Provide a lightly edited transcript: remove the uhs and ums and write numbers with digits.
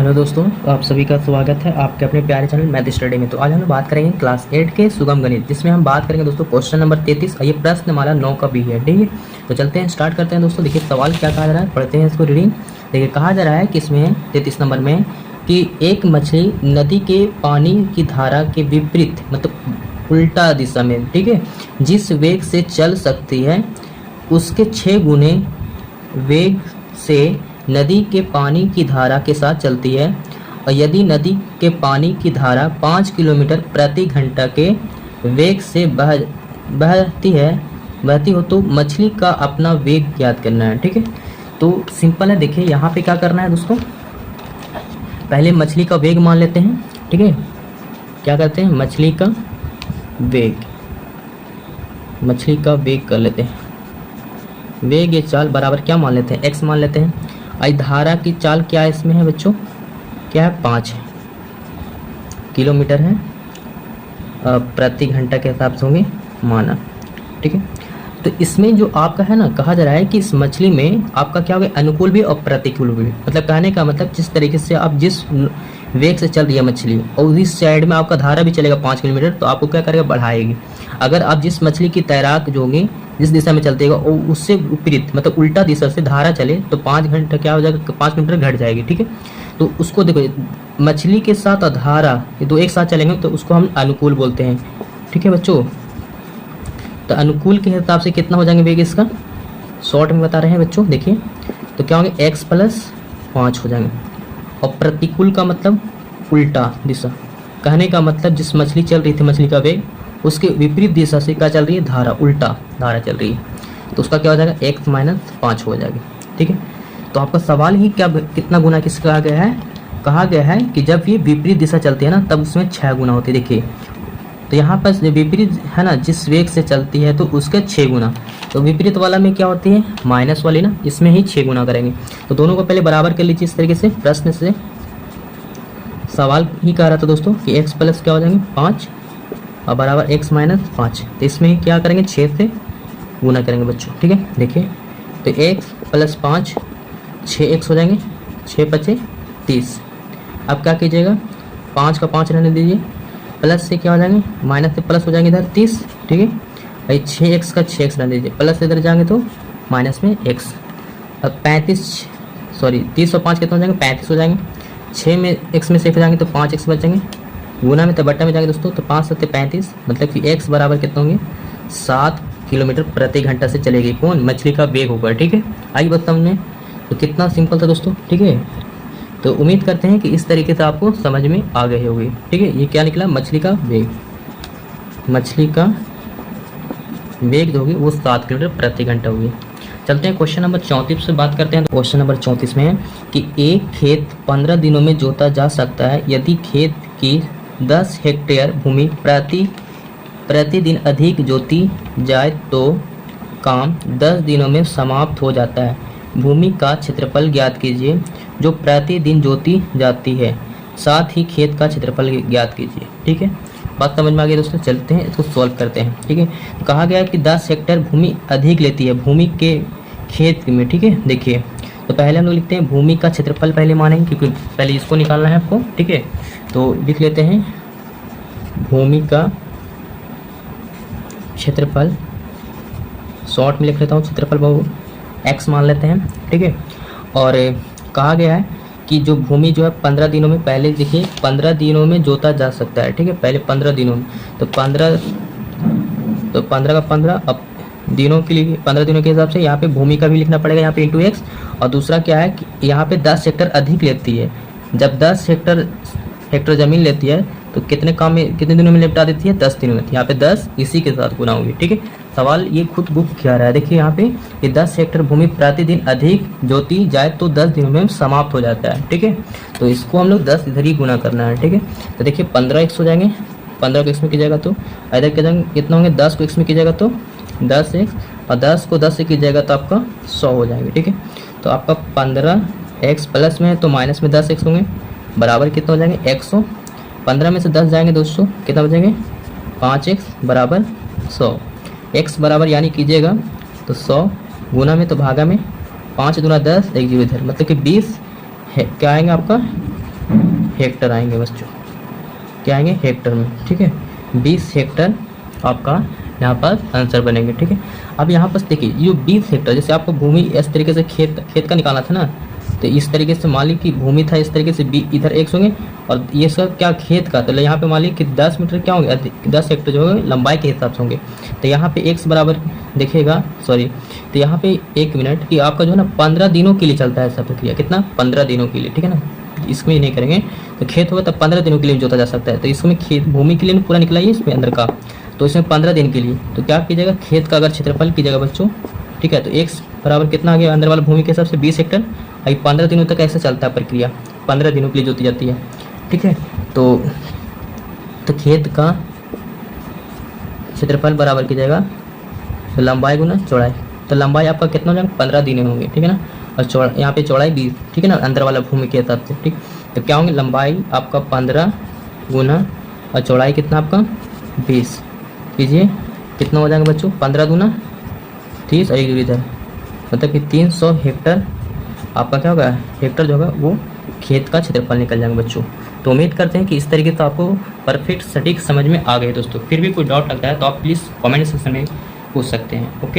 Hello दोस्तों, आप सभी का स्वागत है आपके अपने प्यारे चैनल मैथ स्टडी में। तो आज हम लोग बात करेंगे क्लास 8 के सुगम गणित, जिसमें हम बात करेंगे दोस्तों क्वेश्चन नंबर 33 और ये प्रश्नमाला 9 का भी है। ठीक है, तो चलते हैं, स्टार्ट करते हैं दोस्तों। देखिए सवाल क्या कहा जा रहा है, पढ़ते हैं इसको रीडिंग। देखिए कहा जा रहा है कि इसमें 33 नंबर में कि एक मछली नदी के पानी की धारा के विपरीत मतलब उल्टा दिशा में, ठीक है, जिस वेग से चल सकती है उसके 6 गुने वेग से नदी के पानी की धारा के साथ चलती है, और यदि नदी के पानी की धारा 5 किलोमीटर प्रति घंटा के वेग से बहती हो तो मछली का अपना वेग ज्ञात करना है। ठीक है, तो सिंपल है। देखिए यहाँ पे क्या करना है दोस्तों, पहले मछली का वेग मान लेते हैं। ठीक है, क्या करते हैं, मछली का वेग कर लेते हैं। वेग ये चाल बराबर क्या मान लेते हैं, x मान लेते हैं। आई धारा की चाल क्या है इसमें है बच्चों, क्या है, 5 किलोमीटर है प्रति घंटा के हिसाब से होंगे माना। ठीक है, तो इसमें जो आपका है ना, कहा जा रहा है कि इस मछली में आपका क्या होगा, अनुकूल भी और प्रतिकूल भी। मतलब कहने का मतलब जिस तरीके से आप जिस वेग से चल रही है मछली और इस साइड में आपका धारा भी चलेगा 5 किलोमीटर, तो आपको क्या करेगा, बढ़ाएगी। अगर आप जिस मछली की तैराक जो होगी जिस दिशा में चलती है और उससे विपरीत मतलब उल्टा दिशा से धारा चले तो 5 घंटा क्या हो जाएगा, 5 किलोमीटर घट जाएगी। ठीक है, तो उसको देखो, मछली के साथ और धारा ये दो एक साथ चलेंगे तो उसको हम अनुकूल बोलते हैं। ठीक है बच्चों, तो अनुकूल के हिसाब से कितना हो जाएंगे वेग इसका, शॉर्ट में बता रहे हैं बच्चों। देखिए तो क्या होंगे, x + 5 हो जाएंगे। और प्रतिकूल का मतलब उल्टा दिशा, कहने का मतलब जिस मछली चल रही थी मछली का वेग उसके विपरीत दिशा से क्या चल रही है, धारा, उल्टा धारा चल रही है, तो उसका क्या हो जाएगा, x - 5 हो जाएगी। ठीक है, तो आपका सवाल ही क्या कितना गुना किसका कहा गया है, कहा गया है कि जब ये विपरीत दिशा चलती है ना तब उसमें 6 गुना होती है। देखिए तो यहाँ पर विपरीत है ना, जिस वेग से चलती है तो उसके 6 गुना, तो विपरीत वाला में क्या होती है, माइनस वाली ना, इसमें ही 6 गुना करेंगे। तो दोनों को पहले बराबर कर लीजिए इस तरीके से। प्रश्न से सवाल ही कह रहा था दोस्तों कि x + क्या हो जाएंगे 5 और बराबर x - 5, तो इसमें ही क्या करेंगे, 6 से गुना करेंगे बच्चों। ठीक है, देखिए तो x + 5 6x हो जाएंगे, 6 × 5 = 30। अब क्या कीजिएगा, 5 का 5 रहने दीजिए, प्लस से क्या हो जाएंगे, माइनस से प्लस हो जाएंगे इधर 30। ठीक है भाई, 6x का 6x रहने दीजिए, प्लस से इधर जाएंगे तो माइनस में x। अब 30 और 5 कितना हो जाएंगे, 35 हो जाएंगे। 6 में x में से एक जाएंगे तो 5x बचेंगे, गुना में तो बट्टा में जाएंगे दोस्तों, तो 5 × 7 = 35, मतलब कि x बराबर कितना होंगे, 7 किलोमीटर प्रति घंटा से चलेगी। कौन, मछली का वेग होगा। ठीक है, आई बात समझ में, तो कितना सिंपल था दोस्तों। ठीक है, तो उम्मीद करते हैं कि इस तरीके से आपको समझ में आ गई होगी। ठीक है, ये क्या निकला, मछली का वेग जो होगी वो 7 किलोमीटर प्रति घंटा होगी। चलते हैं क्वेश्चन नंबर 34 से बात करते हैं। क्वेश्चन नंबर 34 में है कि एक खेत 15 दिनों में जोता जा सकता है यदि खेत की 10 हेक्टेयर भूमि प्रतिदिन अधिक जोती जाए तो काम 10 दिनों में समाप्त हो जाता है। भूमि का क्षेत्रफल ज्ञात कीजिए जो प्रतिदिन जोती जाती है, साथ ही खेत का क्षेत्रफल ज्ञात कीजिए। ठीक है, बात समझ में आ गई दोस्तों। चलते हैं इसको सॉल्व करते हैं। ठीक है, तो कहा गया है कि 10 हेक्टेयर भूमि अधिक लेती है भूमि के खेत में। ठीक है, देखिए तो पहले हम लोग लिखते हैं भूमि का क्षेत्रफल पहले मानेंगे, क्योंकि पहले इसको निकालना है आपको। ठीक है, तो लिख लेते हैं भूमि का क्षेत्रफल, शॉर्ट में लिख लेता हूँ क्षेत्रफल बहु x मान लेते हैं। ठीक है, और कहा गया है कि जो भूमि जो है 15 दिनों में, पहले देखिए 15 दिनों में जोता जा सकता है। ठीक है, पहले 15 दिनों में, तो 15 का 15, अब दिनों के लिए 15 दिनों के हिसाब से यहाँ पे भूमि का भी लिखना पड़ेगा यहाँ पे × x। और दूसरा क्या है कि यहाँ पे 10 हेक्टेयर अधिक लेती है। जब 10 हेक्टेयर ज़मीन लेती है तो कितने दिनों में निपटा देती है, 10 दिनों में। यहाँ पे 10 इसी के साथ गुना होगी। ठीक है, सवाल ये खुद बुक किया रहा है। देखिए यहाँ पे ये 10 हेक्टेयर भूमि प्रतिदिन अधिक जोती जाए तो 10 दिनों में समाप्त हो जाता है। ठीक है, तो इसको हम लोग 10 इधर ही गुना करना है। ठीक है, तो देखिए 15x हो जाएंगे, 15 को x में कीजिएगा तो इधर कितना होंगे, 10 को x में कीजिएगा तो 10x, और 10 को 10 से कीजिएगा तो आपका 100 हो जाएंगे। ठीक है, तो आपका 15x प्लस में है तो माइनस में 10x होंगे, बराबर कितना हो जाएंगे, 100। 15 में से 10 जाएंगे दोस्तों, कितना बचेंगे, 5x बराबर 100। x बराबर यानी कीजिएगा तो 100, गुना में तो भागा में, 5 दूना 10, 1 जीरो इधर, मतलब कि 20 है क्या आएगा आपका हेक्टर आएंगे बच्चों, क्या आएंगे, हेक्टर में, ठीक है। 20 हेक्टर आपका यहाँ पर आंसर बनेंगे, ठीक है। अब यहाँ पर देखिए ये 20 हेक्टर, जैसे आपको भूमि इस तरीके से खेत का निकालना था ना, तो इस तरीके से मान ली कि भूमि था इस तरीके से, इधर x होंगे और ये इसका क्या खेत का, तो यहाँ पे मान ली कि 10 मीटर क्या होंगे, 10 हेक्टर जो होंगे लंबाई के हिसाब से होंगे। तो यहाँ पे x बराबर देखिएगा, सॉरी, तो यहाँ पे 1 मिनट कि आपका जो है ना 15 दिनों के लिए चलता है ऐसा प्रक्रिया, कितना, 15 दिनों के लिए, ठीक है ना। इसमें नहीं करेंगे, तो खेत होगा तब 15 दिनों के लिए जोता जा सकता है। तो इसमें खेत भूमि के लिए पूरा निकला ही इसमें अंदर का, तो इसमें 15 दिन के लिए, तो क्या कीजिएगा, खेत का अगर क्षेत्रफल कीजिएगा बच्चों, ठीक है, तो x बराबर कितना आ गया अंदर वाला भूमि के हिसाब से 20 हेक्टर। अभी 15 दिनों तक ऐसे चलता है प्रक्रिया, 15 दिनों के लिए जोती जाती है, ठीक है। तो खेत का क्षेत्रफल बराबर कीजिएगा तो लंबाई गुना चौड़ाई, तो लंबाई आपका कितना हो जाएगा, 15 दिन होंगे, ठीक है ना, और यहाँ पे चौड़ाई 20, ठीक है ना, अंदर वाला भूमि के हिसाब से, ठीक। तो क्या होंगे, लंबाई आपका 15 गुना और चौड़ाई कितना आपका 20, कीजिए कितना हो जाएगा बच्चों, 15 दूना 30 और 1 दूरी इधर, मतलब कि 300 हेक्टर आपका क्या होगा, हेक्टर जो होगा वो खेत का क्षेत्रफल निकल जाएगा बच्चों। तो उम्मीद करते हैं कि इस तरीके से आपको परफेक्ट सटीक समझ में आ गए दोस्तों। फिर भी कोई डाउट लगता है तो आप प्लीज़ कमेंट सेक्शन में पूछ सकते हैं। ओके।